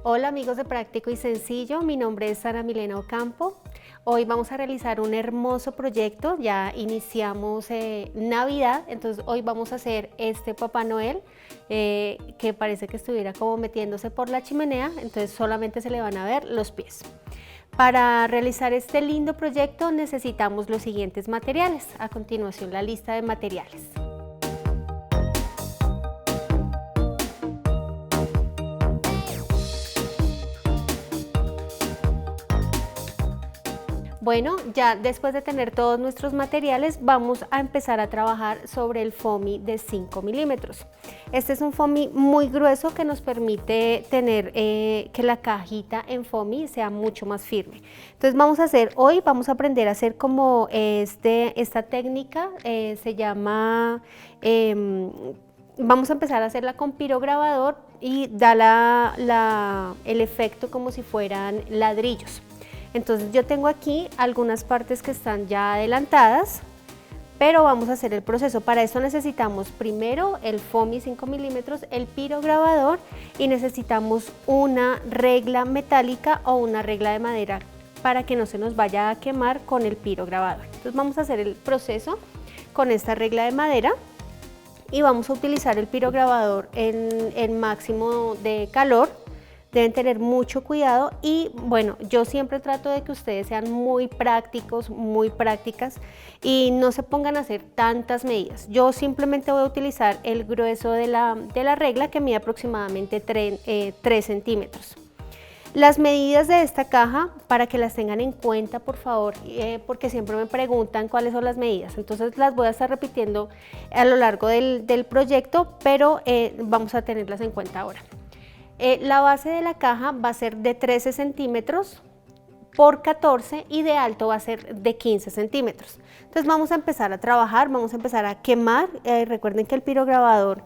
Hola amigos de Práctico y Sencillo, mi nombre es Sara Milena Ocampo. Hoy vamos a realizar un hermoso proyecto, ya iniciamos Navidad, entonces hoy vamos a hacer este Papá Noel que parece que estuviera como metiéndose por la chimenea, entonces solamente se le van a ver los pies. Para realizar este lindo proyecto necesitamos los siguientes materiales. A continuación la lista de materiales. Bueno, ya después de tener todos nuestros materiales, vamos a empezar a trabajar sobre el foamy de 5 milímetros. Este es un foamy muy grueso que nos permite tener que la cajita en foamy sea mucho más firme. Entonces hoy vamos a aprender a hacer como esta técnica, se llama, vamos a empezar a hacerla con pirograbador y da el efecto como si fueran ladrillos. Entonces yo tengo aquí algunas partes que están ya adelantadas, pero vamos a hacer el proceso. Para esto necesitamos primero el foamy 5 milímetros, el pirograbador y necesitamos una regla metálica o una regla de madera para que no se nos vaya a quemar con el pirograbador. Entonces vamos a hacer el proceso con esta regla de madera y vamos a utilizar el pirograbador en máximo de calor. Deben tener mucho cuidado y bueno, yo siempre trato de que ustedes sean muy prácticos, muy prácticas y no se pongan a hacer tantas medidas. Yo simplemente voy a utilizar el grueso de la regla que mide aproximadamente 3 centímetros. Las medidas de esta caja, para que las tengan en cuenta por favor, porque siempre me preguntan cuáles son las medidas, entonces las voy a estar repitiendo a lo largo del proyecto, pero vamos a tenerlas en cuenta ahora. La base de la caja va a ser de 13 centímetros por 14 y de alto va a ser de 15 centímetros. Entonces vamos a empezar a trabajar, vamos a empezar a quemar. Recuerden que el pirograbador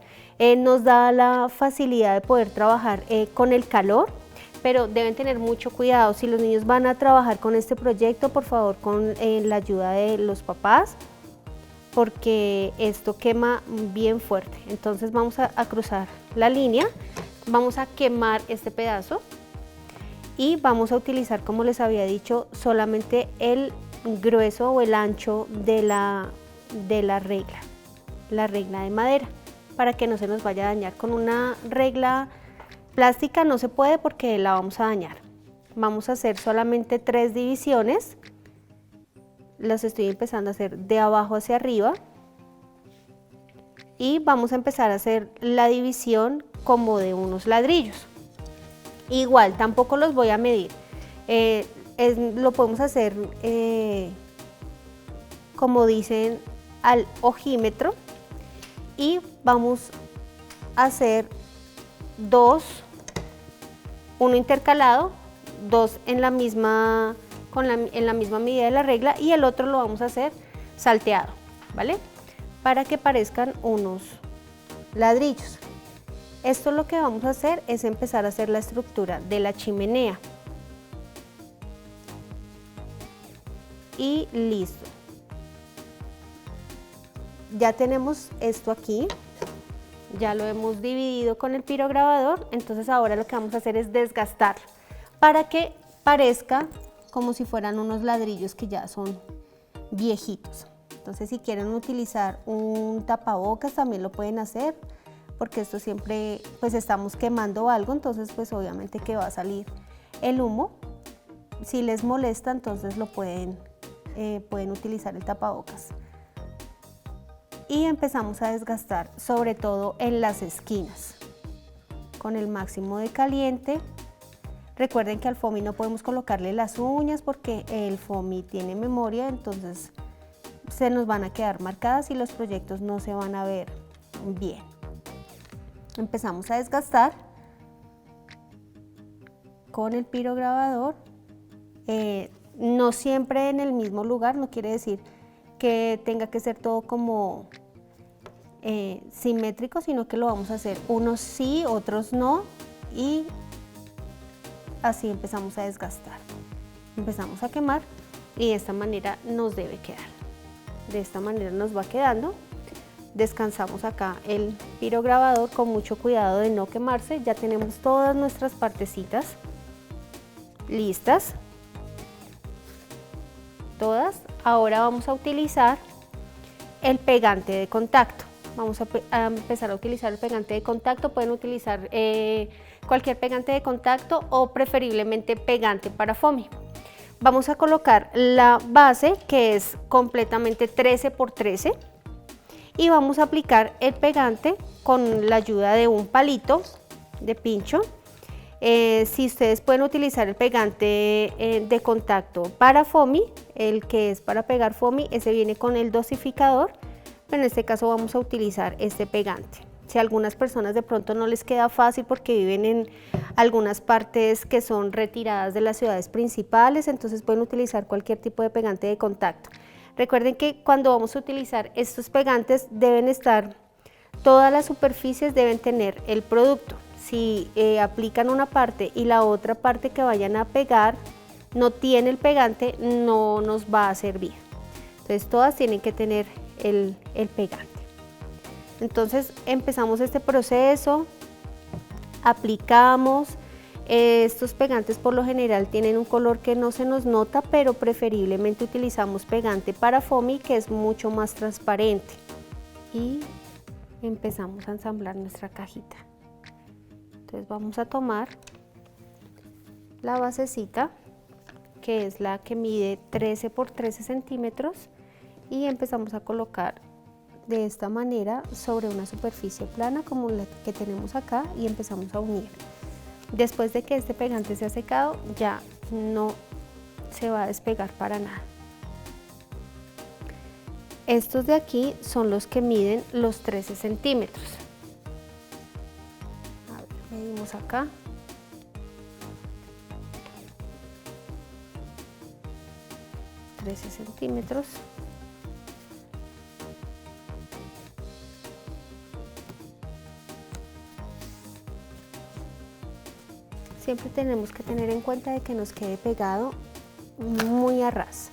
nos da la facilidad de poder trabajar con el calor, pero deben tener mucho cuidado. Si los niños van a trabajar con este proyecto, por favor con la ayuda de los papás, porque esto quema bien fuerte. Entonces vamos a cruzar la línea. Vamos a quemar este pedazo y vamos a utilizar, como les había dicho, solamente el grueso o el ancho de la regla de madera, para que no se nos vaya a dañar. Con una regla plástica no se puede porque la vamos a dañar. Vamos a hacer solamente 3 divisiones, las estoy empezando a hacer de abajo hacia arriba y vamos a empezar a hacer la división como de unos ladrillos. Igual tampoco los voy a medir, lo podemos hacer como dicen al ojímetro y vamos a hacer uno intercalado, dos en la misma medida de la regla y el otro lo vamos a hacer salteado, ¿vale? Para que parezcan unos ladrillos. Esto lo que vamos a hacer es empezar a hacer la estructura de la chimenea. Y listo. Ya tenemos esto aquí, ya lo hemos dividido con el pirograbador, entonces ahora lo que vamos a hacer es desgastarlo para que parezca como si fueran unos ladrillos que ya son viejitos. Entonces si quieren utilizar un tapabocas también lo pueden hacer, porque esto siempre pues estamos quemando algo, entonces pues obviamente que va a salir el humo. Si les molesta entonces pueden utilizar el tapabocas. Y empezamos a desgastar sobre todo en las esquinas con el máximo de caliente. Recuerden que al foamy no podemos colocarle las uñas porque el foamy tiene memoria, entonces se nos van a quedar marcadas y los proyectos no se van a ver bien. Empezamos a desgastar con el pirograbador, no siempre en el mismo lugar, no quiere decir que tenga que ser todo como simétrico, sino que lo vamos a hacer unos sí, otros no y así empezamos a desgastar. Empezamos a quemar y de esta manera nos debe quedar. De esta manera nos va quedando. descansamos acá el pirograbador con mucho cuidado de no quemarse. Ya tenemos todas nuestras partecitas listas, todas. Ahora vamos a utilizar el pegante de contacto. Vamos a empezar a utilizar el pegante de contacto. Pueden utilizar cualquier pegante de contacto o preferiblemente pegante para foamy. Vamos a colocar la base, que es completamente 13 por 13, y vamos a aplicar el pegante con la ayuda de un palito de pincho. Si ustedes pueden utilizar el pegante de contacto para foamy, el que es para pegar foamy, ese viene con el dosificador, pero en este caso vamos a utilizar este pegante. Si a algunas personas de pronto no les queda fácil porque viven en algunas partes que son retiradas de las ciudades principales, entonces pueden utilizar cualquier tipo de pegante de contacto. Recuerden que cuando vamos a utilizar estos pegantes deben estar, todas las superficies deben tener el producto. Si aplican una parte y la otra parte que vayan a pegar no tiene el pegante, no nos va a servir. Entonces todas tienen que tener el pegante. Entonces empezamos este proceso, aplicamos. Estos pegantes por lo general tienen un color que no se nos nota, pero preferiblemente utilizamos pegante para foamy, que es mucho más transparente. Y empezamos a ensamblar nuestra cajita. Entonces vamos a tomar la basecita, que es la que mide 13 por 13 centímetros, y empezamos a colocar de esta manera sobre una superficie plana como la que tenemos acá, y empezamos a unir. Después de que este pegante se ha secado, ya no se va a despegar para nada. Estos de aquí son los que miden los 13 centímetros. A ver, medimos acá. centímetros. Siempre tenemos que tener en cuenta de que nos quede pegado muy a ras,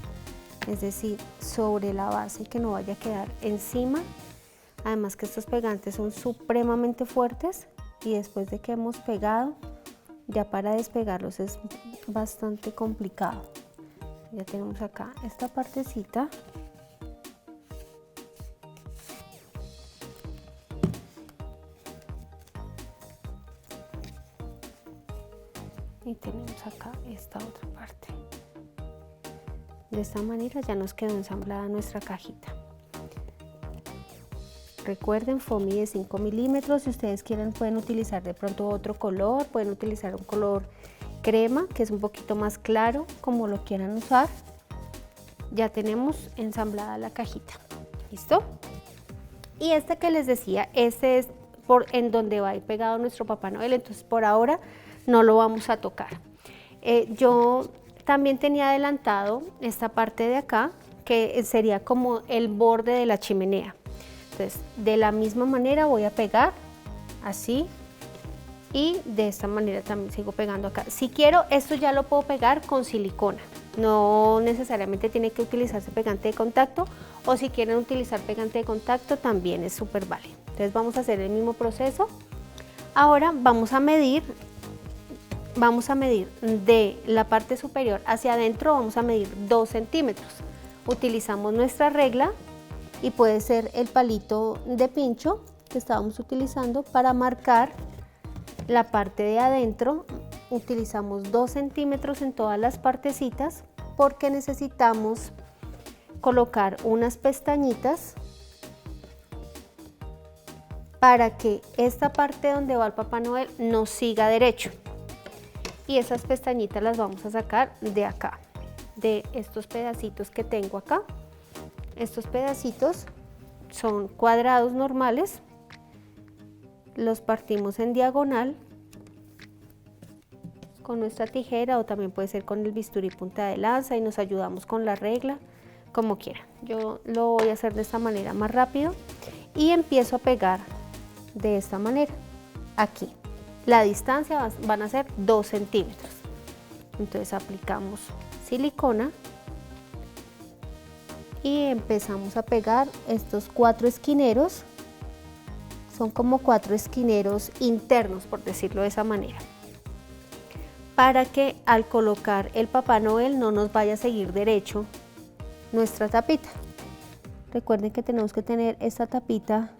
es decir, sobre la base, y que no vaya a quedar encima. Además que estos pegantes son supremamente fuertes y después de que hemos pegado, ya para despegarlos es bastante complicado. Ya tenemos acá esta partecita. Y tenemos acá esta otra parte. De esta manera ya nos quedó ensamblada nuestra cajita. Recuerden, foamy de 5 milímetros. Si ustedes quieren pueden utilizar de pronto otro color, pueden utilizar un color crema que es un poquito más claro, como lo quieran usar. Ya tenemos ensamblada la cajita. ¿Listo? Y este que les decía, este es en donde va a ir pegado nuestro Papá Noel, entonces por ahora no lo vamos a tocar. Yo también tenía adelantado esta parte de acá, que sería como el borde de la chimenea. Entonces, de la misma manera voy a pegar así, y de esta manera también sigo pegando acá. Si quiero, esto ya lo puedo pegar con silicona. No necesariamente tiene que utilizarse pegante de contacto, o si quieren utilizar pegante de contacto también es súper válido. Entonces vamos a hacer el mismo proceso. Ahora vamos a medir de la parte superior hacia adentro, vamos a medir 2 centímetros. Utilizamos nuestra regla y puede ser el palito de pincho que estábamos utilizando para marcar la parte de adentro. Utilizamos 2 centímetros en todas las partecitas porque necesitamos colocar unas pestañitas para que esta parte donde va el Papá Noel nos siga derecho. Y esas pestañitas las vamos a sacar de acá, de estos pedacitos que tengo acá. Estos pedacitos son cuadrados normales, los partimos en diagonal con nuestra tijera, o también puede ser con el bisturí punta de lanza, y nos ayudamos con la regla, como quieran. Yo lo voy a hacer de esta manera más rápido y empiezo a pegar de esta manera aquí. La distancia van a ser 2 centímetros. Entonces aplicamos silicona y empezamos a pegar estos 4 esquineros son como 4 esquineros internos, por decirlo de esa manera, para que al colocar el Papá Noel no nos vaya a seguir derecho nuestra tapita. Recuerden que tenemos que tener esta tapita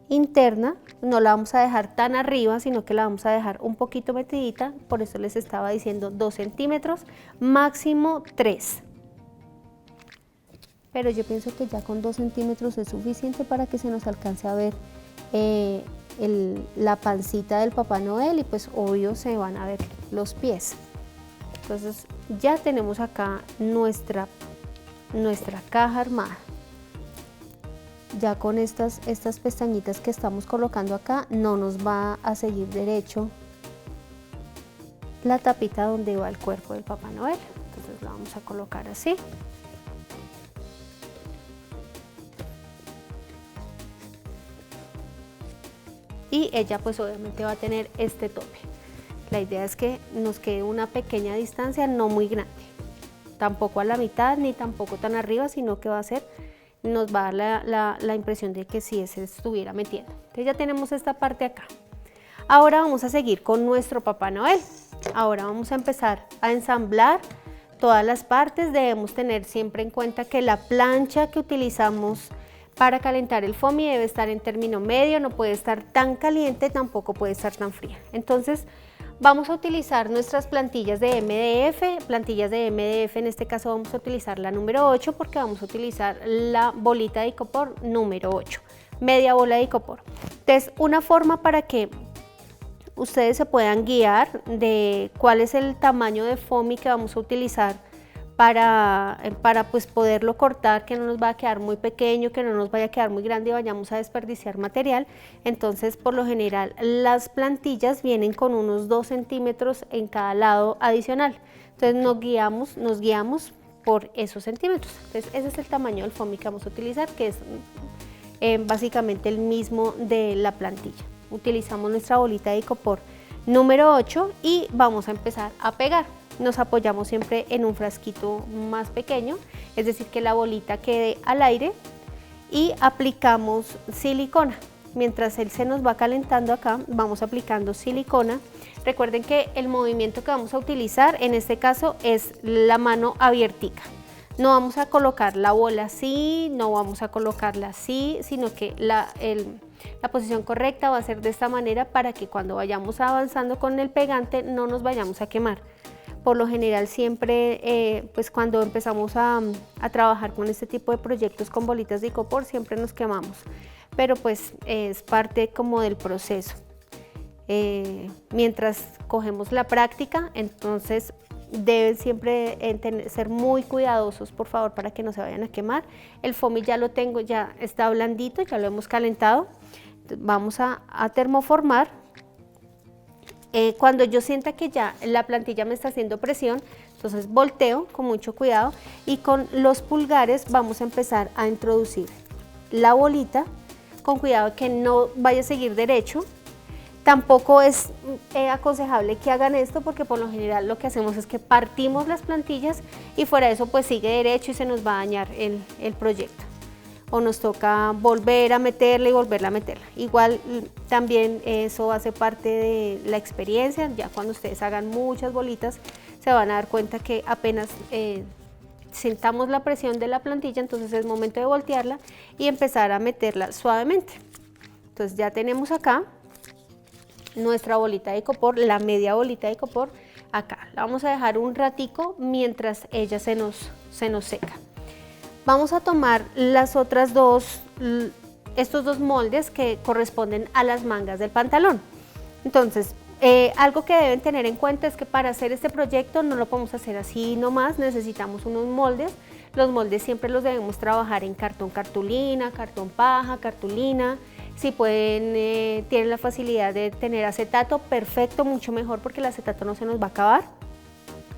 interna, no la vamos a dejar tan arriba, sino que la vamos a dejar un poquito metidita, por eso les estaba diciendo 2 centímetros, máximo 3. Pero yo pienso que ya con 2 centímetros es suficiente para que se nos alcance a ver la pancita del Papá Noel y pues obvio se van a ver los pies. Entonces ya tenemos acá nuestra caja armada. Ya con estas pestañitas que estamos colocando acá no nos va a seguir derecho la tapita donde va el cuerpo del Papá Noel. Entonces la vamos a colocar así. Y ella pues obviamente va a tener este tope. La idea es que nos quede una pequeña distancia, no muy grande, tampoco a la mitad ni tampoco tan arriba, sino que va a ser, nos va a dar la impresión de que sí se estuviera metiendo. Entonces ya tenemos esta parte acá. Ahora vamos a seguir con nuestro Papá Noel. Ahora vamos a empezar a ensamblar todas las partes. Debemos tener siempre en cuenta que la plancha que utilizamos para calentar el foamy debe estar en término medio, no puede estar tan caliente, tampoco puede estar tan fría. Entonces vamos a utilizar nuestras plantillas de MDF, en este caso vamos a utilizar la número 8 porque vamos a utilizar la bolita de icopor número 8, media bola de icopor. Entonces una forma para que ustedes se puedan guiar de cuál es el tamaño de foamy que vamos a utilizar para pues poderlo cortar, que no nos va a quedar muy pequeño, que no nos vaya a quedar muy grande y vayamos a desperdiciar material. Entonces por lo general las plantillas vienen con unos 2 centímetros en cada lado adicional. Entonces nos guiamos por esos centímetros. Entonces ese es el tamaño del foamy que vamos a utilizar, que es básicamente el mismo de la plantilla. Utilizamos nuestra bolita de icopor número 8 y vamos a empezar a pegar. Nos apoyamos siempre en un frasquito más pequeño, es decir, que la bolita quede al aire y aplicamos silicona. Mientras él se nos va calentando acá, vamos aplicando silicona. Recuerden que el movimiento que vamos a utilizar en este caso es la mano abiertica. No vamos a colocar la bola así, no vamos a colocarla así, sino que la posición correcta va a ser de esta manera para que cuando vayamos avanzando con el pegante no nos vayamos a quemar. Por lo general siempre, pues cuando empezamos a trabajar con este tipo de proyectos con bolitas de icopor siempre nos quemamos, pero pues es parte como del proceso. Mientras cogemos la práctica, entonces deben siempre ser muy cuidadosos, por favor, para que no se vayan a quemar. El foamy ya lo tengo, ya está blandito, ya lo hemos calentado. Vamos a termoformar. Cuando yo sienta que ya la plantilla me está haciendo presión, entonces volteo con mucho cuidado y con los pulgares vamos a empezar a introducir la bolita con cuidado que no vaya a seguir derecho. Tampoco es aconsejable que hagan esto porque por lo general lo que hacemos es que partimos las plantillas y fuera de eso pues sigue derecho y se nos va a dañar el proyecto. O nos toca volver a meterla y volverla a meterla. Igual también eso hace parte de la experiencia, ya cuando ustedes hagan muchas bolitas se van a dar cuenta que apenas sintamos la presión de la plantilla, entonces es momento de voltearla y empezar a meterla suavemente. Entonces ya tenemos acá nuestra bolita de icopor, la media bolita de icopor acá. La vamos a dejar un ratico mientras ella se nos seca. Vamos a tomar estos dos moldes que corresponden a las mangas del pantalón. Entonces, algo que deben tener en cuenta es que para hacer este proyecto no lo podemos hacer así nomás, necesitamos unos moldes. Los moldes siempre los debemos trabajar en cartón cartulina, cartón paja, cartulina. Si pueden, tienen la facilidad de tener acetato, perfecto, mucho mejor porque el acetato no se nos va a acabar.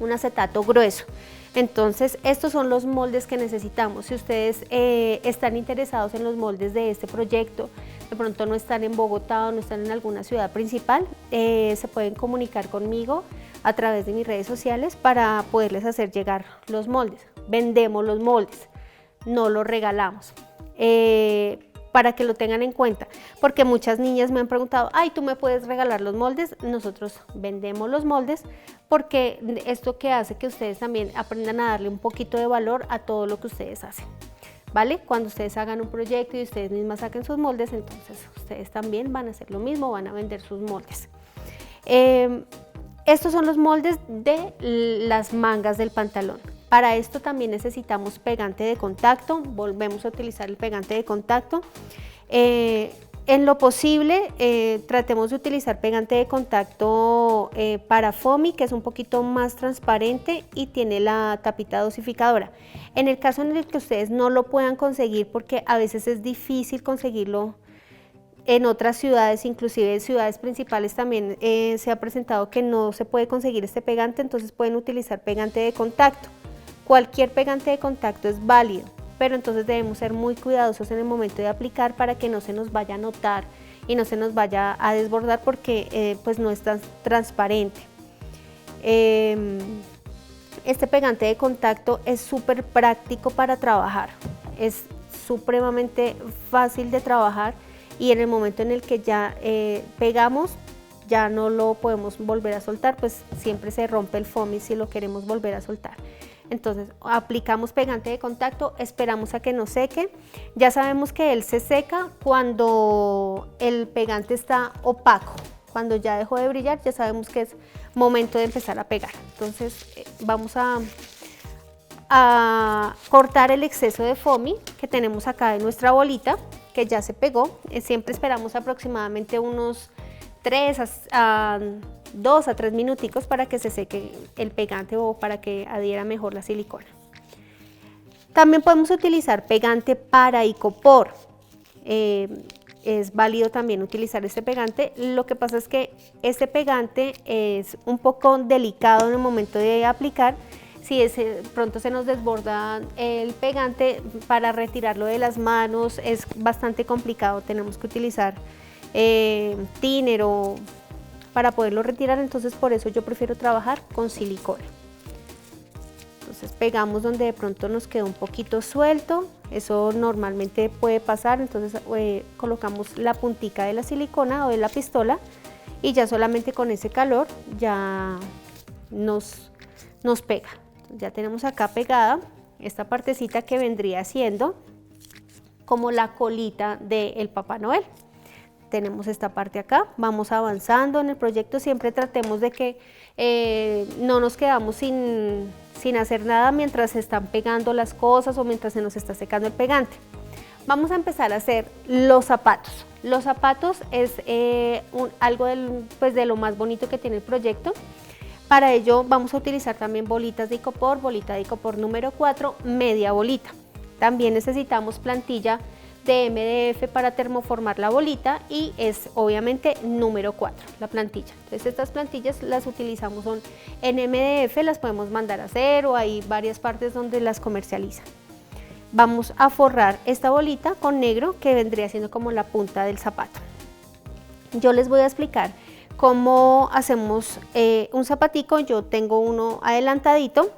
Un acetato grueso. Entonces estos son los moldes que necesitamos. Si ustedes están interesados en los moldes de este proyecto, de pronto no están en Bogotá o no están en alguna ciudad principal, se pueden comunicar conmigo a través de mis redes sociales para poderles hacer llegar los moldes. Vendemos los moldes, no los regalamos. para que lo tengan en cuenta, porque muchas niñas me han preguntado, ay, ¿tú me puedes regalar los moldes? Nosotros vendemos los moldes porque esto que hace que ustedes también aprendan a darle un poquito de valor a todo lo que ustedes hacen, ¿vale? Cuando ustedes hagan un proyecto y ustedes mismas saquen sus moldes, entonces ustedes también van a hacer lo mismo, van a vender sus moldes. Estos son los moldes de las mangas del pantalón. Para esto también necesitamos pegante de contacto, volvemos a utilizar el pegante de contacto. En lo posible tratemos de utilizar pegante de contacto para foamy, que es un poquito más transparente y tiene la tapita dosificadora. En el caso en el que ustedes no lo puedan conseguir, porque a veces es difícil conseguirlo en otras ciudades, inclusive en ciudades principales también se ha presentado que no se puede conseguir este pegante, entonces pueden utilizar pegante de contacto. Cualquier pegante de contacto es válido, pero entonces debemos ser muy cuidadosos en el momento de aplicar para que no se nos vaya a notar y no se nos vaya a desbordar, porque pues no es tan transparente. Este pegante de contacto es súper práctico para trabajar, es supremamente fácil de trabajar y en el momento en el que ya pegamos ya no lo podemos volver a soltar, pues siempre se rompe el foamy si lo queremos volver a soltar. Entonces aplicamos pegante de contacto, esperamos a que nos seque. Ya sabemos que él se seca cuando el pegante está opaco, cuando ya dejó de brillar ya sabemos que es momento de empezar a pegar. Entonces vamos a cortar el exceso de foamy que tenemos acá en nuestra bolita, que ya se pegó. Siempre esperamos aproximadamente unos 2 a 3 minuticos para que se seque el pegante o para que adhiera mejor la silicona. También podemos utilizar pegante para icopor. Es válido también utilizar este pegante. Lo que pasa es que este pegante es un poco delicado en el momento de aplicar. Si pronto se nos desborda el pegante, para retirarlo de las manos es bastante complicado. Tenemos que utilizar thinner para poderlo retirar, entonces por eso yo prefiero trabajar con silicona. Entonces pegamos donde de pronto nos queda un poquito suelto, eso normalmente puede pasar, entonces colocamos la puntica de la silicona o de la pistola y ya solamente con ese calor ya nos pega. Ya tenemos acá pegada esta partecita que vendría siendo como la colita del Papá Noel. Tenemos esta parte acá, vamos avanzando en el proyecto, siempre tratemos de que no nos quedamos sin hacer nada mientras se están pegando las cosas o mientras se nos está secando el pegante. Vamos a empezar a hacer los zapatos. Los zapatos es algo de lo más bonito que tiene el proyecto. Para ello vamos a utilizar también bolitas de icopor, bolita de icopor número 4, media bolita. También necesitamos plantilla de MDF para termoformar la bolita y es obviamente número 4 la plantilla. Entonces estas plantillas las utilizamos son en MDF, las podemos mandar a hacer o hay varias partes donde las comercializan. Vamos a forrar esta bolita con negro que vendría siendo como la punta del zapato. Yo les voy a explicar cómo hacemos un zapatico. Yo tengo uno adelantadito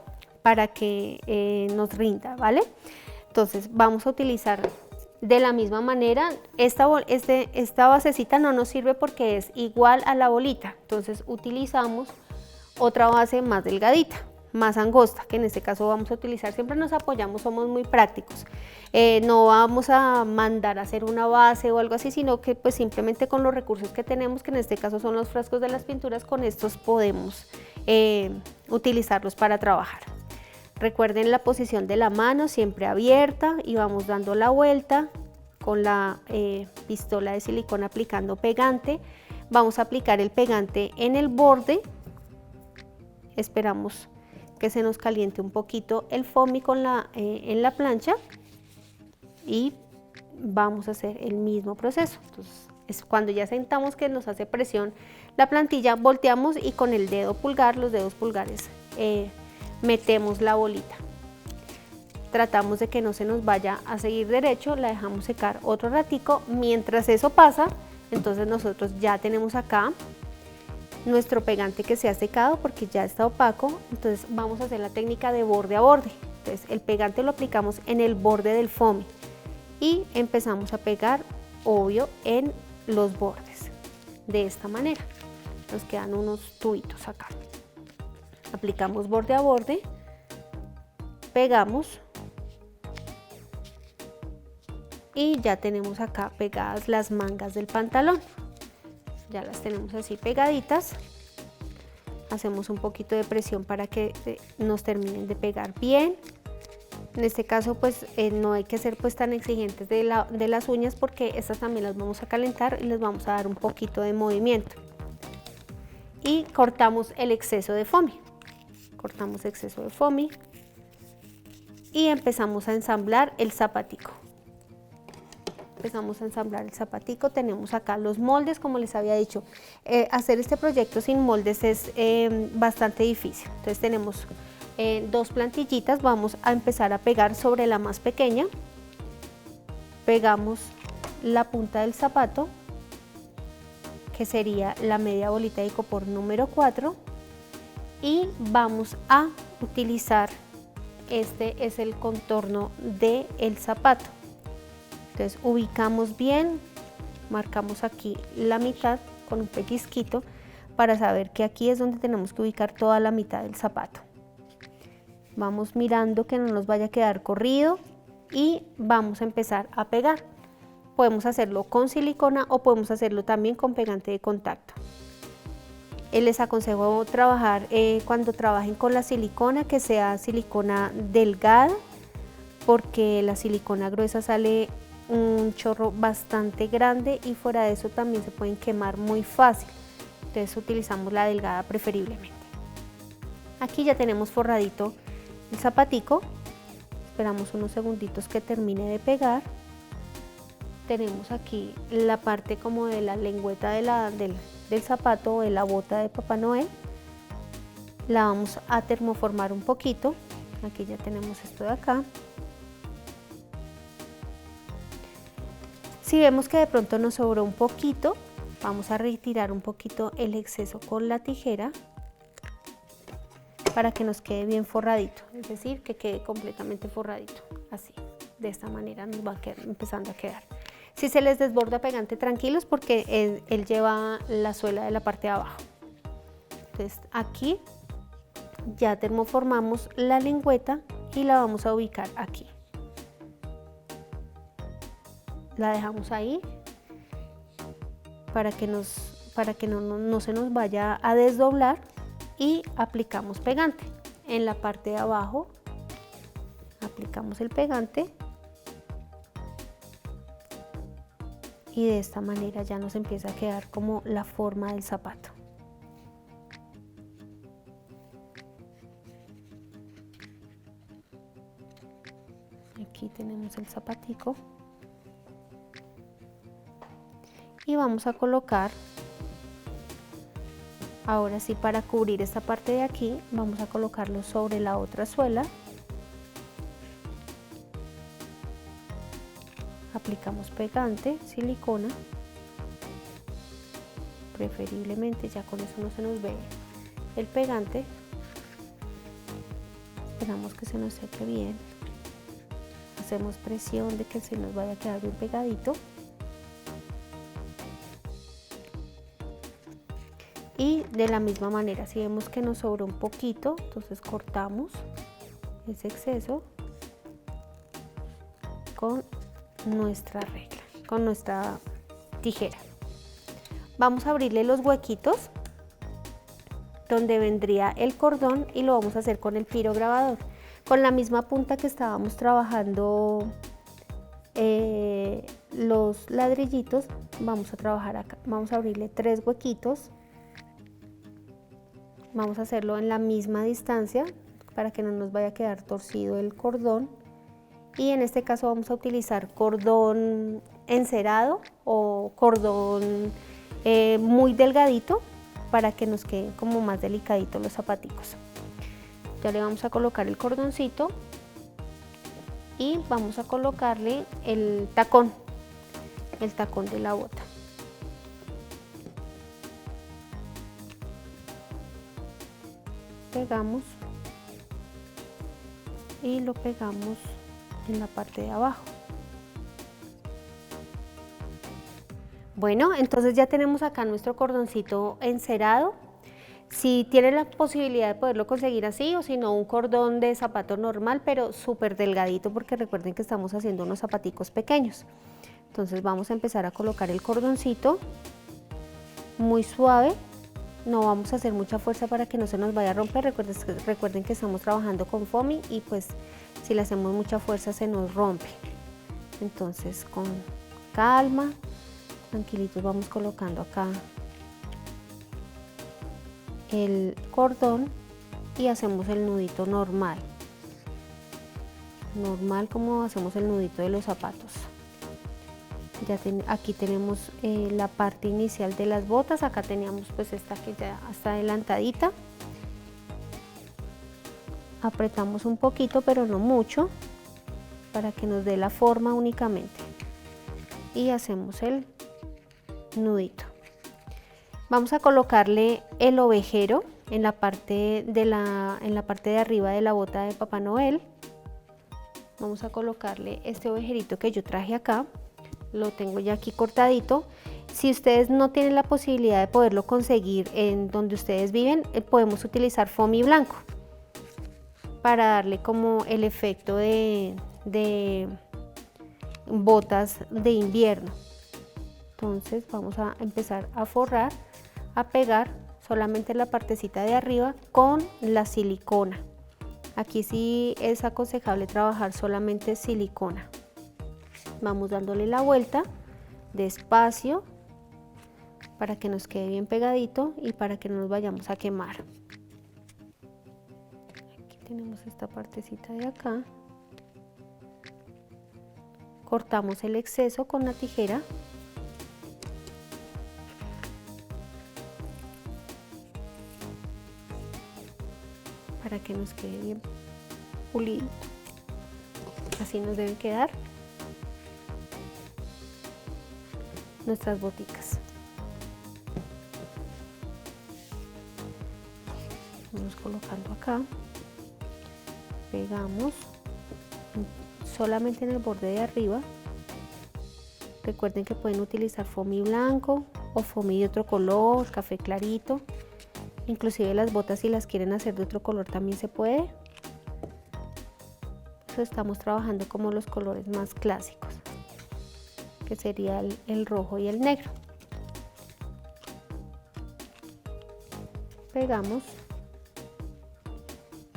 para que nos rinda, ¿vale? Entonces vamos a utilizar de la misma manera, esta basecita no nos sirve porque es igual a la bolita, entonces utilizamos otra base más delgadita, más angosta, que en este caso vamos a utilizar, siempre nos apoyamos, somos muy prácticos, no vamos a mandar a hacer una base o algo así, sino que pues simplemente con los recursos que tenemos, que en este caso son los frascos de las pinturas, con estos podemos utilizarlos para trabajar. Recuerden la posición de la mano siempre abierta y vamos dando la vuelta con la pistola de silicona aplicando pegante. Vamos a aplicar el pegante en el borde, esperamos que se nos caliente un poquito el foamy en la plancha y vamos a hacer el mismo proceso. Entonces, es cuando ya sentamos que nos hace presión la plantilla, volteamos y con el dedo pulgar, los dedos pulgares, metemos la bolita. Tratamos de que no se nos vaya a seguir derecho, la dejamos secar otro ratico. Mientras eso pasa, entonces nosotros ya tenemos acá nuestro pegante que se ha secado porque ya está opaco. Entonces vamos a hacer la técnica de borde a borde. Entonces el pegante lo aplicamos en el borde del foamy y empezamos a pegar, obvio, en los bordes de esta manera. Nos quedan unos tubitos acá. Aplicamos borde a borde, pegamos y ya tenemos acá pegadas las mangas del pantalón. Ya las tenemos así pegaditas. Hacemos un poquito de presión para que nos terminen de pegar bien. En este caso pues no hay que ser pues tan exigentes de las uñas, porque estas también las vamos a calentar y les vamos a dar un poquito de movimiento. Y cortamos el exceso de foamy. Cortamos exceso de foamy y empezamos a ensamblar el zapatico. Empezamos a ensamblar el zapatico. Tenemos acá los moldes, como les había dicho. Hacer este proyecto sin moldes es bastante difícil. Entonces tenemos dos plantillitas, vamos a empezar a pegar sobre la más pequeña. Pegamos la punta del zapato, que sería la media bolita de icopor número 4, y vamos a utilizar, este es el contorno del zapato. Entonces ubicamos bien, marcamos aquí la mitad con un pellizquito para saber que aquí es donde tenemos que ubicar toda la mitad del zapato. Vamos mirando que no nos vaya a quedar corrido y vamos a empezar a pegar. Podemos hacerlo con silicona o podemos hacerlo también con pegante de contacto. Les aconsejo trabajar, cuando trabajen con la silicona, que sea silicona delgada, porque la silicona gruesa sale un chorro bastante grande y fuera de eso también se pueden quemar muy fácil. Entonces utilizamos la delgada preferiblemente. Aquí ya tenemos forradito el zapatico. Esperamos unos segunditos que termine de pegar. Tenemos aquí la parte como de la lengüeta del zapato o de la bota de Papá Noel. La vamos a termoformar un poquito. Aquí ya tenemos esto de acá. Si vemos que de pronto nos sobró un poquito, vamos a retirar un poquito el exceso con la tijera para que nos quede bien forradito, es decir, que quede completamente forradito, así, de esta manera nos va a quedar, empezando a quedar. Si se les desborda pegante, tranquilos, porque él lleva la suela de la parte de abajo. Entonces aquí ya termoformamos la lengüeta y la vamos a ubicar aquí. La dejamos ahí para que no se nos vaya a desdoblar y aplicamos pegante. En la parte de abajo aplicamos el pegante y de esta manera ya nos empieza a quedar como la forma del zapato. Aquí tenemos el zapatico. Y vamos a colocar, ahora sí, para cubrir esta parte de aquí, vamos a colocarlo sobre la otra suela. Aplicamos pegante, silicona, preferiblemente ya con eso no se nos ve el pegante. Esperamos que se nos seque bien. Hacemos presión de que se nos vaya a quedar bien pegadito. Y de la misma manera, si vemos que nos sobra un poquito, entonces cortamos ese exceso con nuestra regla, con nuestra tijera. Vamos a abrirle los huequitos donde vendría el cordón y lo vamos a hacer con el pirograbador. Con la misma punta que estábamos trabajando los ladrillitos, vamos a trabajar acá. Vamos a abrirle 3 huequitos. Vamos a hacerlo en la misma distancia para que no nos vaya a quedar torcido el cordón. Y en este caso vamos a utilizar cordón encerado o cordón muy delgadito para que nos queden como más delicaditos los zapaticos. Ya le vamos a colocar el cordoncito y vamos a colocarle el tacón de la bota. Pegamos y lo pegamos en la parte de abajo. Bueno, entonces ya tenemos acá nuestro cordoncito encerado. Si tienen la posibilidad de poderlo conseguir así, o si no, un cordón de zapato normal, pero súper delgadito, porque recuerden que estamos haciendo unos zapaticos pequeños. Entonces vamos a empezar a colocar el cordoncito muy suave. No vamos a hacer mucha fuerza para que no se nos vaya a romper. Recuerden que estamos trabajando con foamy y pues si le hacemos mucha fuerza se nos rompe. Entonces con calma, tranquilitos, vamos colocando acá el cordón y hacemos el nudito normal como hacemos el nudito de los zapatos. Aquí tenemos la parte inicial de las botas. Acá teníamos pues esta que ya está adelantadita. Apretamos un poquito, pero no mucho, para que nos dé la forma únicamente, y hacemos el nudito. Vamos a colocarle el ovejero en la parte de arriba de la bota de Papá Noel. Vamos a colocarle este ovejerito que yo traje acá. Lo tengo ya aquí cortadito. Si ustedes no tienen la posibilidad de poderlo conseguir en donde ustedes viven, podemos utilizar foamy blanco para darle como el efecto de botas de invierno. Entonces vamos a empezar a forrar, a pegar solamente la partecita de arriba con la silicona. Aquí sí es aconsejable trabajar solamente silicona. Vamos dándole la vuelta despacio para que nos quede bien pegadito y para que no nos vayamos a quemar. Aquí tenemos esta partecita de acá. Cortamos el exceso con la tijera. Para que nos quede bien pulido. Así nos deben quedar nuestras boticas. Vamos colocando acá, pegamos solamente en el borde de arriba. Recuerden que pueden utilizar foamy blanco o foamy de otro color, café clarito. Inclusive las botas, si las quieren hacer de otro color, también se puede. Eso estamos trabajando como los colores más clásicos, que sería el rojo y el negro. Pegamos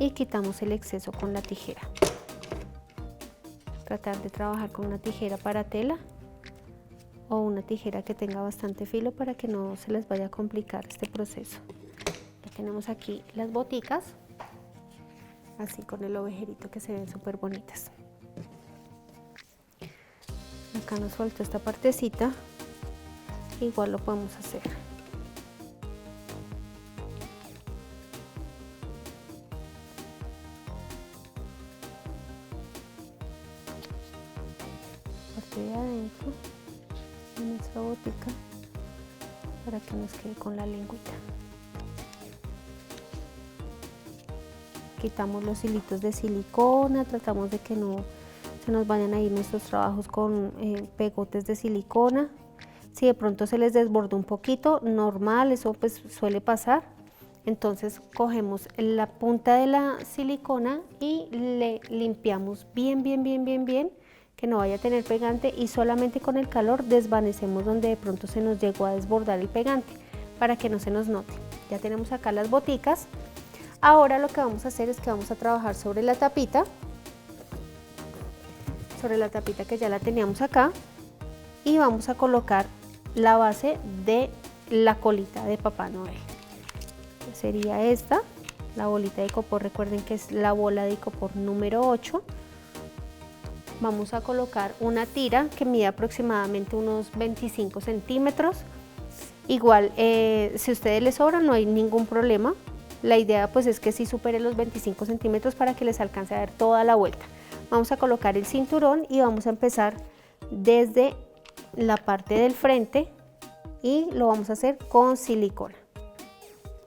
y quitamos el exceso con la tijera. Tratar de trabajar con una tijera para tela o una tijera que tenga bastante filo para que no se les vaya a complicar este proceso. Ya tenemos aquí las boticas, así con el ovejerito, que se ven súper bonitas. Acá nos faltó esta partecita, igual lo podemos hacer. Parte de adentro de nuestra botica para que nos quede con la lengüita. Quitamos los hilitos de silicona, tratamos de que no se nos vayan a ir nuestros trabajos con pegotes de silicona. Si de pronto se les desbordó un poquito, normal, eso pues suele pasar. Entonces cogemos la punta de la silicona y le limpiamos bien, que no vaya a tener pegante, y solamente con el calor desvanecemos donde de pronto se nos llegó a desbordar el pegante para que no se nos note. Ya tenemos acá las boticas. Ahora lo que vamos a hacer es que vamos a trabajar sobre la tapita que ya la teníamos acá, y vamos a colocar la base de la colita de Papá Noel. Sería esta, la bolita de icopor. Recuerden que es la bola de icopor número 8. Vamos a colocar una tira que mide aproximadamente unos 25 centímetros. Igual, si a ustedes les sobra, no hay ningún problema. La idea pues es que sí supere los 25 centímetros para que les alcance a dar toda la vuelta. Vamos a colocar el cinturón y vamos a empezar desde la parte del frente y lo vamos a hacer con silicona.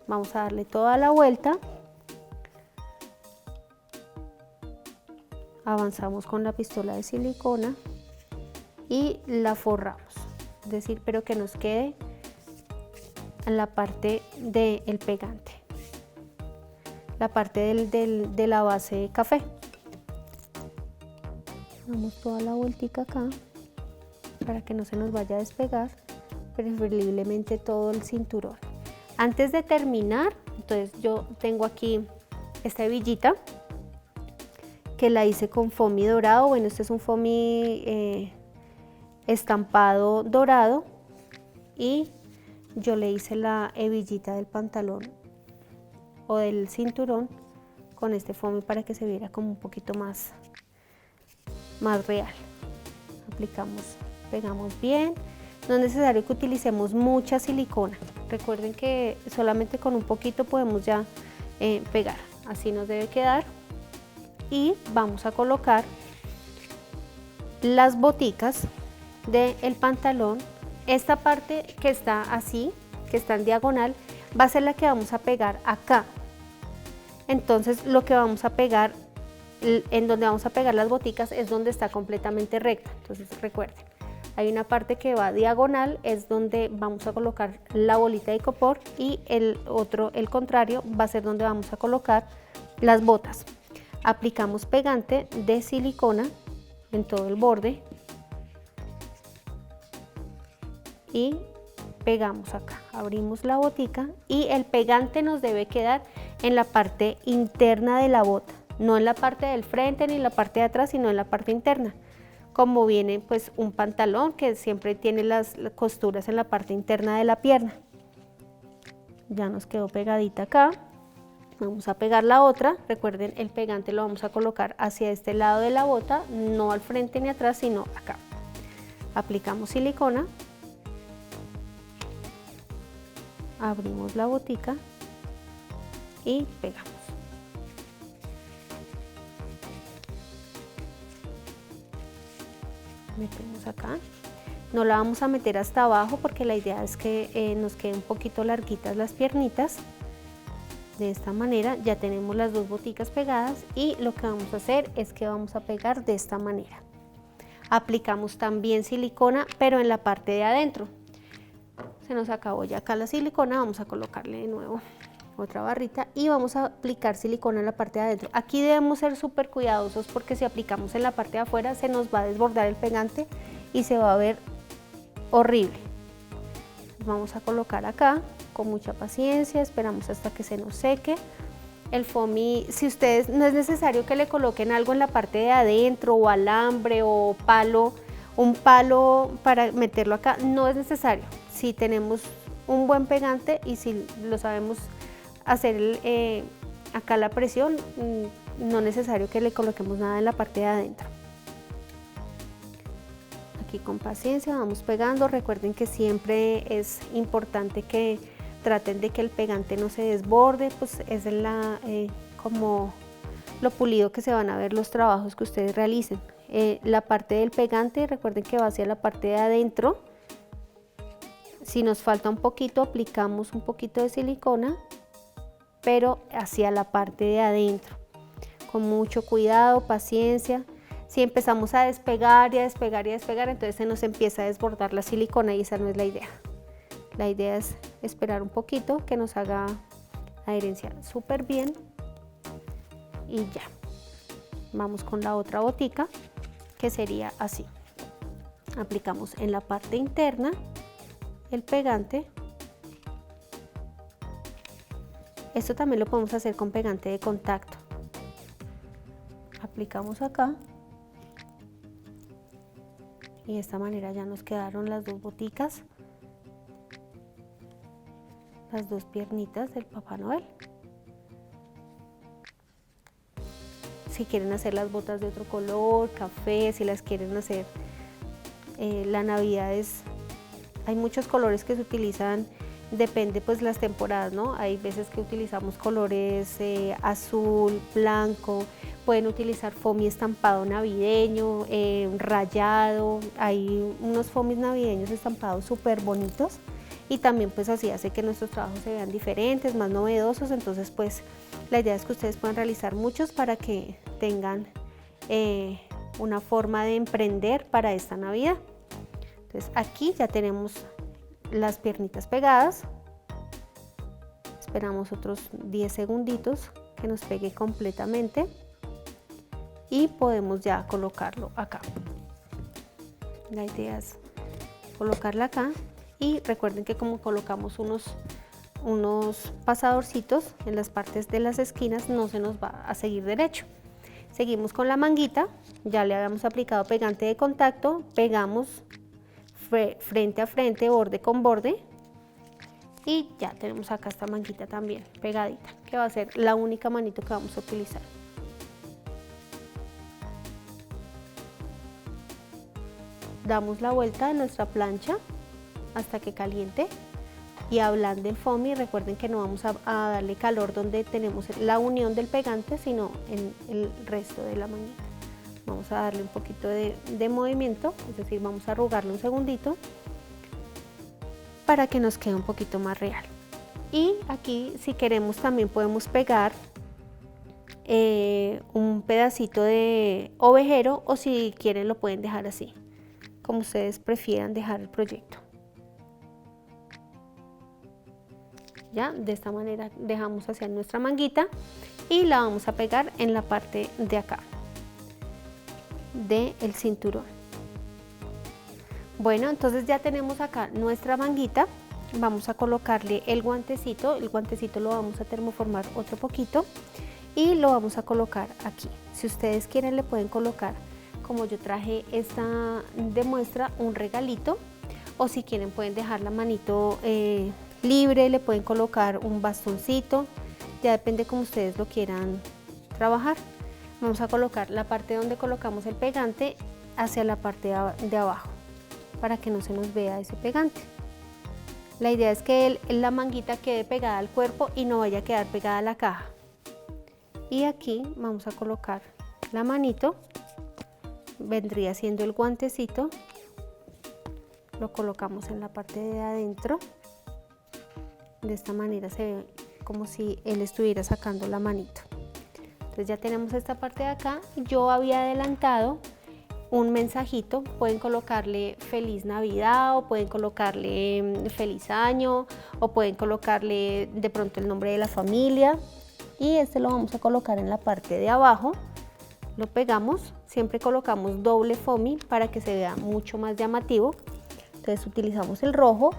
Vamos a darle toda la vuelta. Avanzamos con la pistola de silicona y la forramos es decir, pero que nos quede en la parte del pegante, la parte de la base de café. Damos toda la vueltica acá para que no se nos vaya a despegar, preferiblemente todo el cinturón. Antes de terminar, entonces yo tengo aquí esta hebillita que la hice con foamy dorado. Bueno, este es un foamy estampado dorado y yo le hice la hebillita del pantalón o del cinturón con este foamy para que se viera como un poquito más real. Aplicamos, pegamos bien. No es necesario que utilicemos mucha silicona. Recuerden que solamente con un poquito podemos ya pegar. Así nos debe quedar. Y vamos a colocar las boticas del pantalón. Esta parte que está así, que está en diagonal, va a ser la que vamos a pegar acá. Entonces lo que vamos a pegar, en donde vamos a pegar las boticas, es donde está completamente recta. Entonces recuerden, hay una parte que va diagonal, es donde vamos a colocar la bolita de icopor, y el contrario, va a ser donde vamos a colocar las botas. Aplicamos pegante de silicona en todo el borde y pegamos acá, abrimos la botica y el pegante nos debe quedar en la parte interna de la bota, no en la parte del frente ni en la parte de atrás, sino en la parte interna, como viene pues un pantalón que siempre tiene las costuras en la parte interna de la pierna. Ya nos quedó pegadita acá. Vamos a pegar la otra. Recuerden, el pegante lo vamos a colocar hacia este lado de la bota, no al frente ni atrás, sino acá. Aplicamos silicona, abrimos la botica y pegamos. Metemos acá. No la vamos a meter hasta abajo porque la idea es que nos queden un poquito larguitas las piernitas. De esta manera ya tenemos las dos boticas pegadas y lo que vamos a hacer es que vamos a pegar de esta manera. Aplicamos también silicona, pero en la parte de adentro. Se nos acabó ya acá la silicona, vamos a colocarle de nuevo otra barrita y vamos a aplicar silicona en la parte de adentro. Aquí debemos ser súper cuidadosos porque si aplicamos en la parte de afuera se nos va a desbordar el pegante y se va a ver horrible. Vamos a colocar acá con mucha paciencia, esperamos hasta que se nos seque. El foamy, si ustedes, no es necesario que le coloquen algo en la parte de adentro o alambre o palo, un palo para meterlo acá, no es necesario. Si tenemos un buen pegante y si lo sabemos hacer acá la presión, no es necesario que le coloquemos nada en la parte de adentro. Aquí con paciencia vamos pegando. Recuerden que siempre es importante que traten de que el pegante no se desborde, pues es como lo pulido que se van a ver los trabajos que ustedes realicen. La parte del pegante, recuerden que va hacia la parte de adentro. Si nos falta un poquito, aplicamos un poquito de silicona, pero hacia la parte de adentro. Con mucho cuidado, paciencia. Si empezamos a despegar y a despegar y a despegar, entonces se nos empieza a desbordar la silicona y esa no es la idea. La idea es esperar un poquito que nos haga adherencia súper bien y ya. Vamos con la otra botica que sería así. Aplicamos en la parte interna el pegante. Esto también lo podemos hacer con pegante de contacto. Aplicamos acá y de esta manera ya nos quedaron las dos boticas, las dos piernitas del Papá Noel. Si quieren hacer las botas de otro color, café, si las quieren hacer, la Navidad hay muchos colores que se utilizan, depende pues las temporadas, ¿no? Hay veces que utilizamos colores azul, blanco, pueden utilizar foamy estampado navideño, rayado, hay unos foamies navideños estampados súper bonitos y también pues así hace que nuestros trabajos se vean diferentes, más novedosos. Entonces pues la idea es que ustedes puedan realizar muchos para que tengan una forma de emprender para esta Navidad. Entonces aquí ya tenemos las piernitas pegadas. Esperamos otros 10 segunditos que nos pegue completamente y podemos ya colocarlo acá. La idea es colocarla acá y recuerden que como colocamos unos pasadorcitos en las partes de las esquinas, no se nos va a seguir derecho. Seguimos con la manguita, ya le habíamos aplicado pegante de contacto, pegamos frente a frente, borde con borde, y ya tenemos acá esta manguita también pegadita, que va a ser la única manito que vamos a utilizar. Damos la vuelta de nuestra plancha hasta que caliente y ablande el foamy. Recuerden que no vamos a darle calor donde tenemos la unión del pegante, sino en el resto de la manguita. Vamos a darle un poquito de movimiento, es decir, vamos a arrugarlo un segundito para que nos quede un poquito más real. Y aquí, si queremos, también podemos pegar un pedacito de ovejero, o si quieren lo pueden dejar así, como ustedes prefieran dejar el proyecto. Ya, de esta manera dejamos hacia nuestra manguita y la vamos a pegar en la parte de acá del cinturón. Bueno, entonces ya tenemos acá nuestra manguita. Vamos a colocarle el guantecito lo vamos a termoformar otro poquito y lo vamos a colocar aquí. Si ustedes quieren le pueden colocar, como yo traje esta de muestra, un regalito, o si quieren pueden dejar la manito libre, le pueden colocar un bastoncito, ya depende como ustedes lo quieran trabajar. Vamos a colocar la parte donde colocamos el pegante hacia la parte de abajo para que no se nos vea ese pegante. La idea es que la manguita quede pegada al cuerpo y no vaya a quedar pegada a la caja. Y aquí vamos a colocar la manito, vendría siendo el guantecito, lo colocamos en la parte de adentro. De esta manera se ve como si él estuviera sacando la manito. Entonces ya tenemos esta parte de acá. Yo había adelantado un mensajito, pueden colocarle feliz Navidad, o pueden colocarle feliz año, o pueden colocarle de pronto el nombre de la familia, y este lo vamos a colocar en la parte de abajo. Lo pegamos, siempre colocamos doble foamy para que se vea mucho más llamativo. Entonces utilizamos el rojo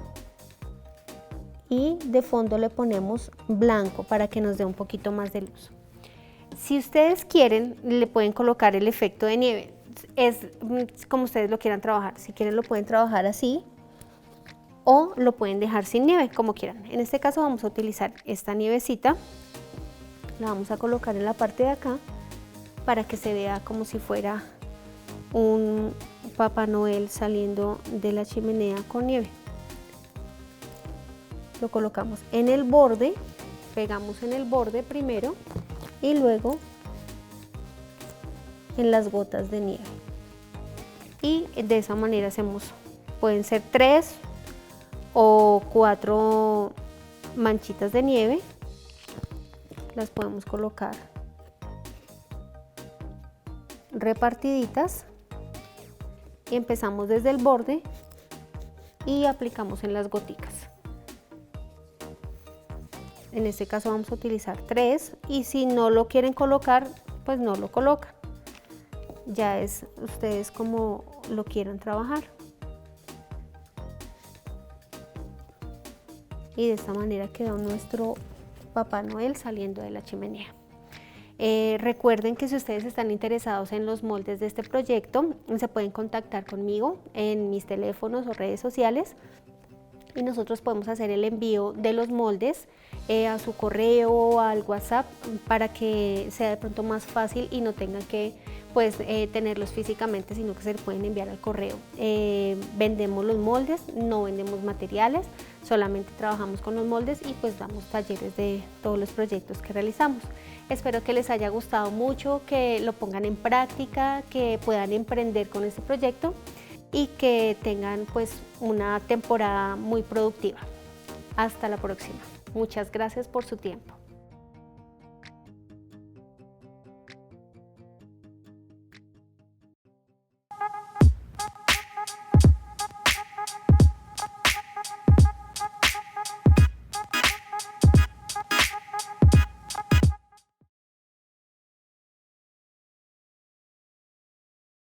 y de fondo le ponemos blanco para que nos dé un poquito más de luz. Si ustedes quieren, le pueden colocar el efecto de nieve, es como ustedes lo quieran trabajar. Si quieren lo pueden trabajar así o lo pueden dejar sin nieve, como quieran. En este caso vamos a utilizar esta nievecita, la vamos a colocar en la parte de acá para que se vea como si fuera un Papá Noel saliendo de la chimenea con nieve. Lo colocamos en el borde, pegamos en el borde primero y luego en las gotas de nieve, y de esa manera hacemos, pueden ser 3 o 4 manchitas de nieve, las podemos colocar repartiditas y empezamos desde el borde y aplicamos en las goticas. En este caso vamos a utilizar 3, y si no lo quieren colocar, pues no lo colocan. Ya es ustedes como lo quieran trabajar. Y de esta manera quedó nuestro Papá Noel saliendo de la chimenea. Recuerden que si ustedes están interesados en los moldes de este proyecto, se pueden contactar conmigo en mis teléfonos o redes sociales, y nosotros podemos hacer el envío de los moldes a su correo o al WhatsApp para que sea de pronto más fácil y no tengan que tenerlos físicamente, sino que se les pueden enviar al correo. Vendemos los moldes, no vendemos materiales, solamente trabajamos con los moldes y pues damos talleres de todos los proyectos que realizamos. Espero que les haya gustado mucho, que lo pongan en práctica, que puedan emprender con este proyecto y que tengan pues una temporada muy productiva. Hasta la próxima. Muchas gracias por su tiempo.